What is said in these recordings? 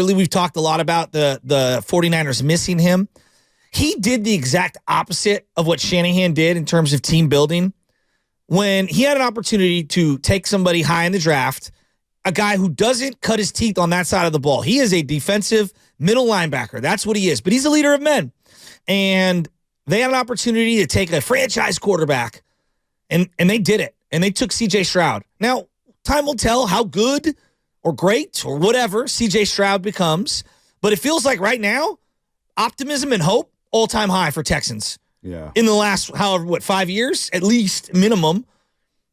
Really, we've talked a lot about the 49ers missing him. He did the exact opposite of what Shanahan did in terms of team building. When he had an opportunity to take somebody high in the draft, a guy who doesn't cut his teeth on that side of the ball. He is a defensive middle linebacker. That's what he is. But he's a leader of men. And they had an opportunity to take a franchise quarterback, and they did it. And they took C.J. Stroud. Now, time will tell how good or great or whatever C.J. Stroud becomes. But it feels like right now, optimism and hope, all-time high for Texans. Yeah. In the last, 5 years, at least, minimum.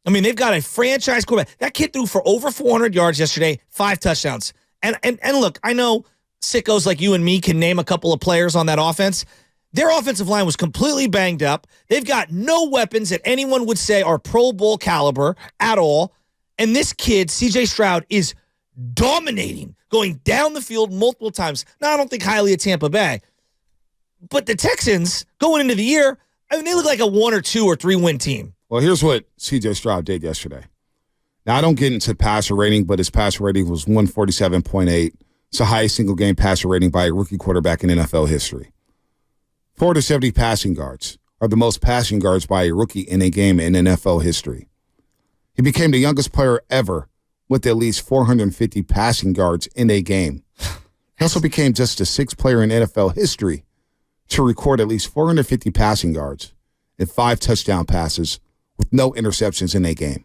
I mean, they've got a franchise quarterback. That kid threw for over 400 yards yesterday, 5 touchdowns. And look, I know sickos like you and me can name a couple of players on that offense. Their offensive line was completely banged up. They've got no weapons that anyone would say are Pro Bowl caliber at all. And this kid, C.J. Stroud, is dominating, going down the field multiple times. Now, I don't think highly of Tampa Bay. But the Texans, going into the year, I mean, they look like a 1 or 2 or 3 win team. Well, here's what C.J. Stroud did yesterday. Now, I don't get into passer rating, but his passer rating was 147.8. It's the highest single-game passer rating by a rookie quarterback in NFL history. 470 passing yards are the most passing yards by a rookie in a game in NFL history. He became the youngest player ever with at least 450 passing yards in a game. He also became just the 6th player in NFL history to record at least 450 passing yards and 5 touchdown passes with no interceptions in a game.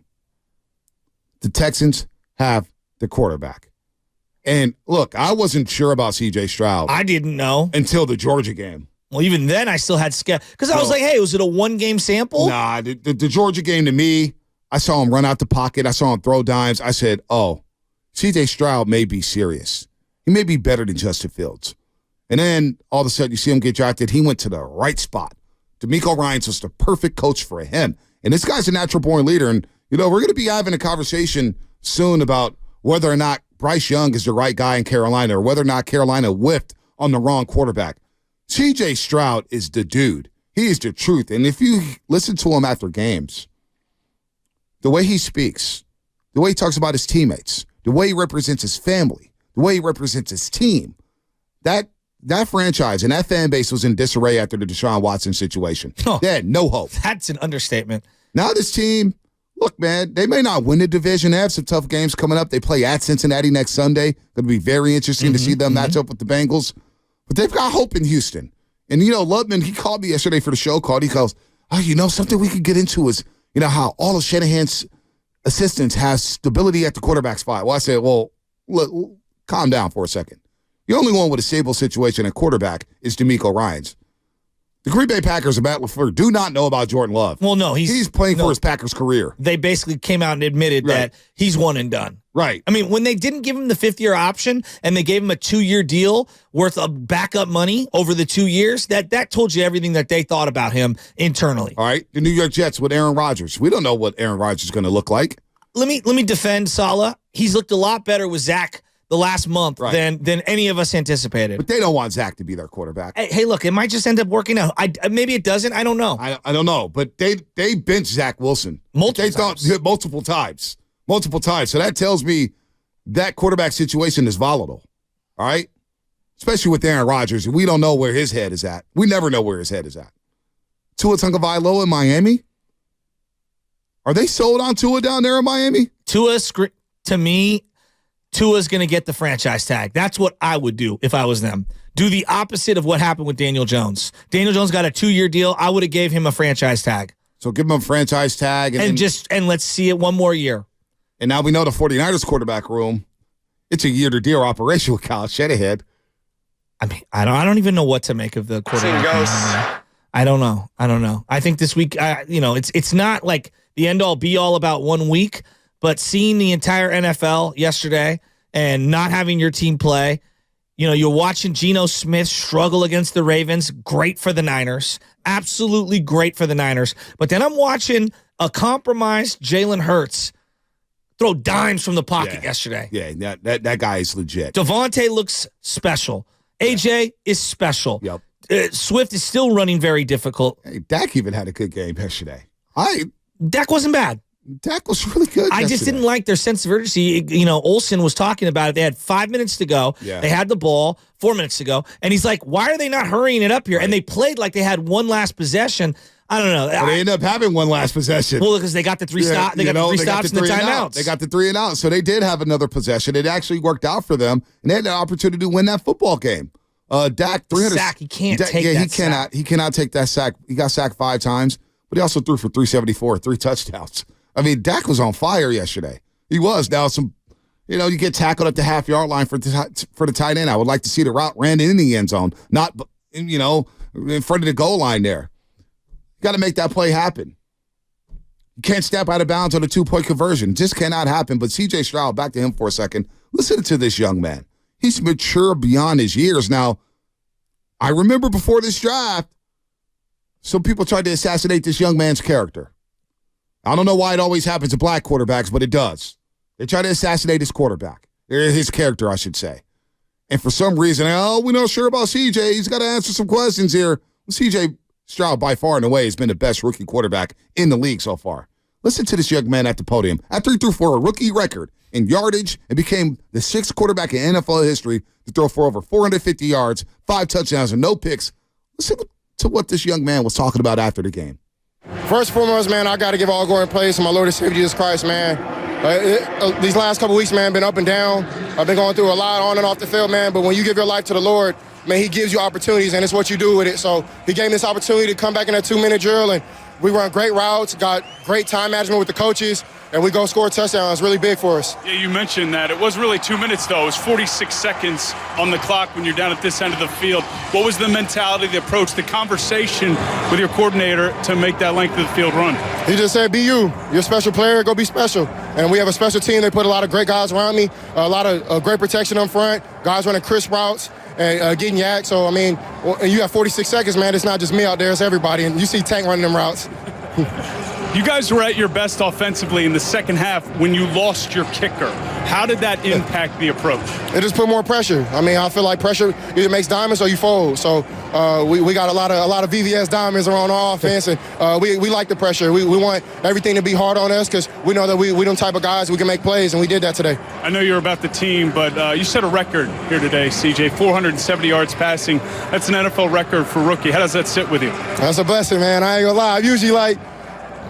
The Texans have the quarterback. And look, I wasn't sure about C.J. Stroud. I didn't know. Until the Georgia game. Well, even then, I still had because I was like, hey, was it a 1-game sample? Nah, the Georgia game to me, I saw him run out the pocket. I saw him throw dimes. I said, oh, C.J. Stroud may be serious. He may be better than Justin Fields. And then all of a sudden you see him get drafted. He went to the right spot. Demeco Ryans was the perfect coach for him. And this guy's a natural-born leader. And, we're going to be having a conversation soon about whether or not Bryce Young is the right guy in Carolina or whether or not Carolina whiffed on the wrong quarterback. C.J. Stroud is the dude. He is the truth. And if you listen to him after games, the way he speaks, the way he talks about his teammates, the way he represents his family, the way he represents his team, that franchise and that fan base was in disarray after the Deshaun Watson situation. Oh, they had no hope. That's an understatement. Now this team, look, man, they may not win the division. They have some tough games coming up. They play at Cincinnati next Sunday. Going to be very interesting to see them match up with the Bengals. But they've got hope in Houston. And, Lubman, he called me yesterday for the show. He goes, something we could get into is, how all of Shanahan's assistants has stability at the quarterback spot. Well, I said, look, calm down for a second. The only one with a stable situation at quarterback is Demeco Ryans. The Green Bay Packers and Matt LaFleur do not know about Jordan Love. Well, no, he's playing for his Packers career. They basically came out and admitted that he's one and done. Right. I mean, when they didn't give him the 5th-year option and they gave him a 2-year deal worth of backup money over the 2 years, that told you everything that they thought about him internally. All right. The New York Jets with Aaron Rodgers. We don't know what Aaron Rodgers is going to look like. Let me defend Saleh. He's looked a lot better with Zach the last month than any of us anticipated. But they don't want Zach to be their quarterback. Hey, look, it might just end up working out. Maybe it doesn't. I don't know. I don't know. But they benched Zach Wilson. Multiple times. So that tells me that quarterback situation is volatile. All right? Especially with Aaron Rodgers. We don't know where his head is at. We never know where his head is at. Tua Tagovailoa in Miami? Are they sold on Tua down there in Miami? To me, Tua's going to get the franchise tag. That's what I would do if I was them. Do the opposite of what happened with Daniel Jones. Daniel Jones got a 2-year deal. I would have gave him a franchise tag. So give him a franchise tag. And let's see it one more year. And now we know the 49ers quarterback room, it's a year-to-dear operation with Kyle Shanahan. I mean, I don't even know what to make of the quarterback. I don't know. I think this week, it's not like the end-all, be-all about 1 week, but seeing the entire NFL yesterday and not having your team play, you're watching Geno Smith struggle against the Ravens. Great for the Niners. Absolutely great for the Niners. But then I'm watching a compromised Jalen Hurts throw dimes from the pocket yesterday. Yeah, that guy is legit. Devontae looks special. AJ is special. Yep. Swift is still running very difficult. Hey, Dak even had a good game yesterday. Dak wasn't bad. Dak was really good I just didn't like their sense of urgency. You know, Olsen was talking about it. They had 5 minutes to go. Yeah. They had the ball 4 minutes to go. And he's like, why are they not hurrying it up here? Right. And they played like they had one last possession. I don't know. Well, they ended up having one last possession. Well, because they got the three stops. They got the three stops and the timeouts. They got the 3 and out. So they did have another possession. It actually worked out for them, and they had the opportunity to win that football game. Dak 300 sack. He can't take that sack. He cannot take that sack. He got sacked 5 times, but he also threw for 374, 3 touchdowns. I mean, Dak was on fire yesterday. He was. Now, you get tackled at the half-yard line for the tight end. I would like to see the route ran in the end zone, not, in front of the goal line there. You got to make that play happen. You can't step out of bounds on a 2-point conversion. Just cannot happen. But C.J. Stroud, back to him for a second. Listen to this young man. He's mature beyond his years. Now, I remember before this draft, some people tried to assassinate this young man's character. I don't know why it always happens to black quarterbacks, but it does. They try to assassinate his quarterback, his character, I should say. And for some reason, we're not sure about CJ. He's got to answer some questions here. CJ Stroud, by far and away, has been the best rookie quarterback in the league so far. Listen to this young man at the podium. After he threw for a rookie record in yardage and became the 6th quarterback in NFL history to throw for over 450 yards, 5 touchdowns, and no picks, listen to what this young man was talking about after the game. First and foremost, man, I got to give all glory and praise to my Lord and Savior Jesus Christ, man. These last couple weeks, man, been up and down. I've been going through a lot on and off the field, man, but when you give your life to the Lord, man, he gives you opportunities, and it's what you do with it. So he gave me this opportunity to come back in that 2-minute drill, and we run great routes, got great time management with the coaches, and we go score a touchdown. It's really big for us. Yeah, you mentioned that. It wasn't really 2 minutes, though. It was 46 seconds on the clock when you're down at this end of the field. What was the mentality, the approach, the conversation with your coordinator to make that length of the field run? He just said, be you. You're a special player. Go be special. And we have a special team. They put a lot of great guys around me, a lot of great protection up front, guys running crisp routes and getting yak. So, I mean, and you have 46 seconds, man. It's not just me out there. It's everybody. And you see Tank running them routes. You guys were at your best offensively in the second half when you lost your kicker. How did that impact the approach? It just put more pressure. I mean, I feel like pressure either makes diamonds or you fold. So we got a lot of VVS diamonds around our offense, and we like the pressure. We want everything to be hard on us because we know that we them type of guys, we can make plays, and we did that today. I know you're about the team, but you set a record here today, CJ, 470 yards passing. That's an NFL record for rookie. How does that sit with you? That's a blessing, man. I ain't gonna lie. I usually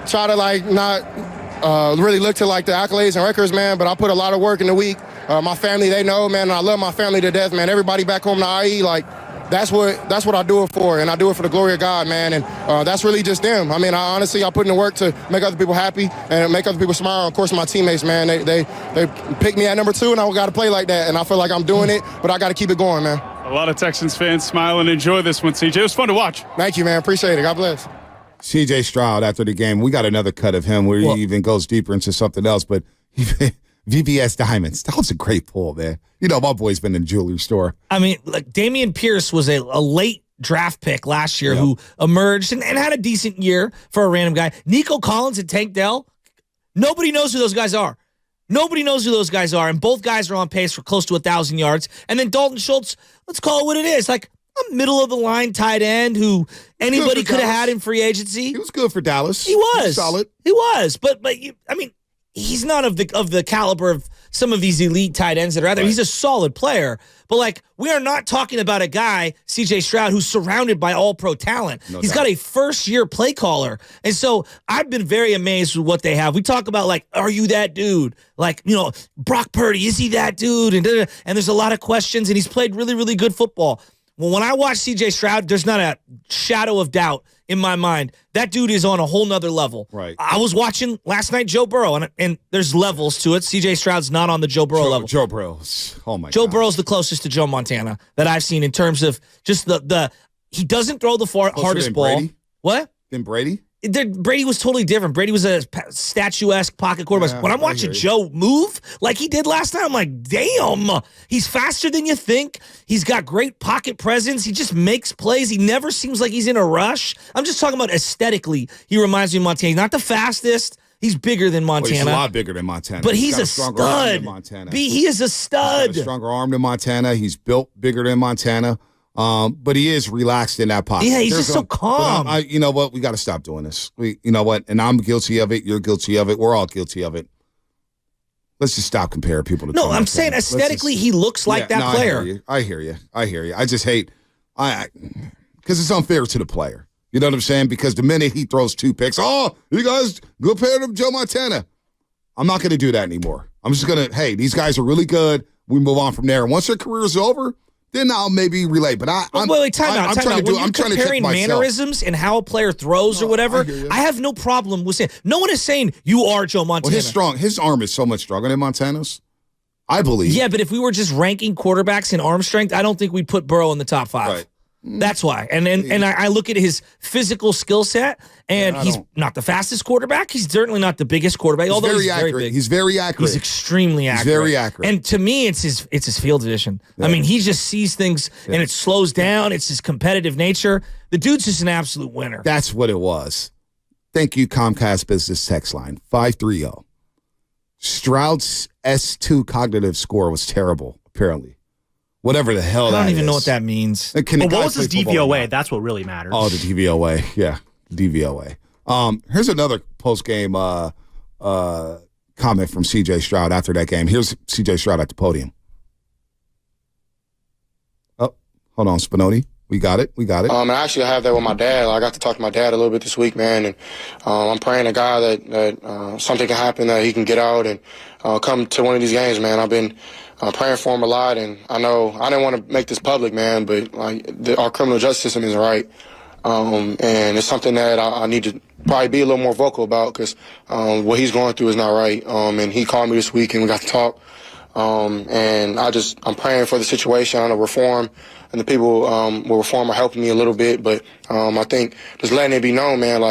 try to not really look to the accolades and records, man, but I put a lot of work in the week. My family, they know, man, and I love my family to death, man. Everybody back home in the IE, that's what I do it for, and I do it for the glory of God, man, and that's really just them. I mean, I put in the work to make other people happy and make other people smile. Of course, my teammates, man, they picked me at number 2, and I got to play like that, and I feel like I'm doing it, but I got to keep it going, man. A lot of Texans fans smile and enjoy this one, CJ. It was fun to watch. Thank you, man. Appreciate it. God bless. C.J. Stroud, after the game, we got another cut of him where he even goes deeper into something else, but VVS Diamonds, that was a great pull, man. You know, my boy's been in the jewelry store. I mean, Dameon Pierce was a late draft pick last year who emerged and had a decent year for a random guy. Nico Collins and Tank Dell, nobody knows who those guys are. Nobody knows who those guys are, and both guys are on pace for close to 1,000 yards. And then Dalton Schultz, let's call it what it is, a middle-of-the-line tight end who anybody could have had in free agency. He was good for Dallas. He was. He was solid. He was. But he's not of the caliber of some of these elite tight ends that are out there. Right. He's a solid player. But, we are not talking about a guy, C.J. Stroud, who's surrounded by all-pro talent. He's got a first-year play caller. And so I've been very amazed with what they have. We talk about, are you that dude? Brock Purdy, is he that dude? And there's a lot of questions, and he's played really, really good football. Well, when I watch C.J. Stroud, there's not a shadow of doubt in my mind. That dude is on a whole nother level. Right. I was watching last night Joe Burrow, and there's levels to it. C.J. Stroud's not on the Joe Burrow level. Joe Burrow. Oh, my God. Joe Burrow's the closest to Joe Montana that I've seen in terms of just he doesn't throw the hardest ball. Brady? What? Than Brady? Brady was totally different. Brady was a statuesque pocket quarterback. When I'm watching Joe move like he did last night, I'm like, damn, he's faster than you think. He's got great pocket presence. He just makes plays. He never seems like he's in a rush. I'm just talking about aesthetically. He reminds me of Montana. He's not the fastest. He's bigger than Montana. Well, he's a lot bigger than Montana. But he's a stud. He is a stud. He's got a stronger arm than Montana. He's built bigger than Montana. But he is relaxed in that pocket. Yeah, he's just so calm. You know what? We got to stop doing this. You know what? And I'm guilty of it. You're guilty of it. We're all guilty of it. Let's just stop comparing people to. No, I'm saying aesthetically, he looks like that player. I hear you. I just hate, because it's unfair to the player. You know what I'm saying? Because the minute he throws 2 picks, oh, you guys compare him to Joe Montana. I'm not going to do that anymore. I'm just going to, hey, these guys are really good. We move on from there. And once their career is over, then I'll maybe relate. But I'm trying to do. I'm trying to check myself. Mannerisms and how a player throws or whatever, I have no problem with saying. No one is saying you are Joe Montana. Well, his arm is so much stronger than Montana's. I believe. Yeah, but if we were just ranking quarterbacks in arm strength, I don't think we'd put Burrow in the top 5. Right. That's why. And I look at his physical skill set, and he's not the fastest quarterback. He's certainly not the biggest quarterback, although he's very big. He's very accurate. He's extremely accurate. He's very accurate. And to me, it's his field vision. Yeah. I mean, he just sees things, and it slows down. It's his competitive nature. The dude's just an absolute winner. That's what it was. Thank you, Comcast Business Text Line, 530. Stroud's S2 cognitive score was terrible, apparently. Whatever the hell that is. I don't even know what that means. But what was his DVOA? That's what really matters. Oh, the DVOA. Yeah, DVOA. Here's another post-game comment from C.J. Stroud after that game. Here's C.J. Stroud at the podium. Oh, hold on, Spinoni. We got it. Actually, I have that with my dad. I got to talk to my dad a little bit this week, man. And I'm praying to God that something can happen, that he can get out and come to one of these games, man. I've been praying for him a lot, and I know I didn't want to make this public, man, but our criminal justice system isn't right. And it's something that I need to probably be a little more vocal about, because what he's going through is not right. And he called me this week, and we got to talk. And I'm praying for the situation. I know reform and the people with reform are helping me a little bit, but I think just letting it be known, man,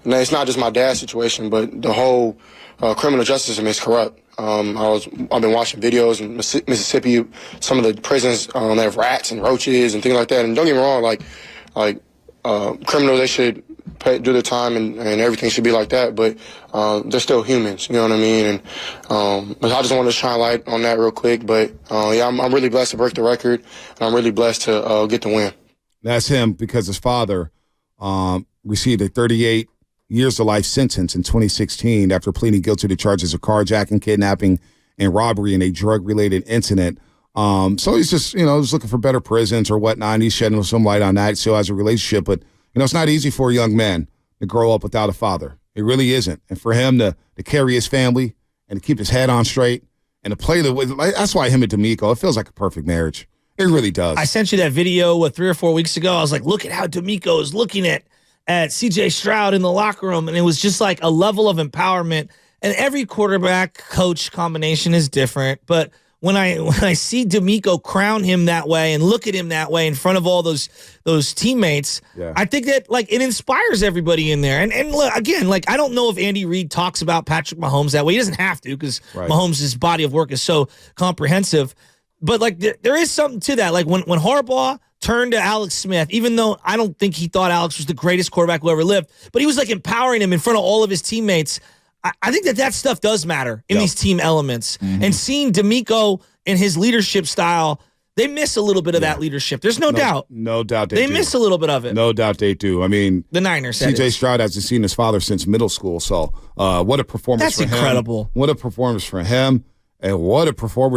it's not just my dad's situation, but the whole criminal justice system is corrupt. I've been watching videos in Mississippi, some of the prisons, they have rats and roaches and things like that. And don't get me wrong, criminals, they should do their time and everything should be like that, but they're still humans, you know what I mean? And but I just wanted to shine light on that real quick. But I'm really blessed to break the record, and I'm really blessed to get the win. That's him, because his father received a 38 years to life sentence in 2016 after pleading guilty to charges of carjacking, kidnapping, and robbery in a drug-related incident. So he's just, just looking for better prisons or whatnot, and he's shedding some light on that. Still has a relationship, but, it's not easy for a young man to grow up without a father. It really isn't. And for him to carry his family and to keep his head on straight and to play that's why him and Demeco, it feels like a perfect marriage. It really does. I sent you that video 3 or 4 weeks ago. I was like, look at how Demeco is looking at C.J. Stroud in the locker room, and it was just like a level of empowerment. And every quarterback coach combination is different, but when I see Demeco crown him that way and look at him that way in front of all those teammates, I think that it inspires everybody in there. And look, again, I don't know if Andy Reid talks about Patrick Mahomes that way. He doesn't have to, because Mahomes' body of work is so comprehensive. But there is something to that. When Harbaugh turned to Alex Smith, even though I don't think he thought Alex was the greatest quarterback who ever lived, but he was empowering him in front of all of his teammates. I think that stuff does matter in these team elements. Mm-hmm. And seeing Demeco and his leadership style, they miss a little bit of that leadership. There's no doubt. No doubt they miss a little bit of it. No doubt they do. I mean, the Niners. C.J. Stroud hasn't seen his father since middle school. So what a performance for him. That's incredible. What a performance for him. And what a performance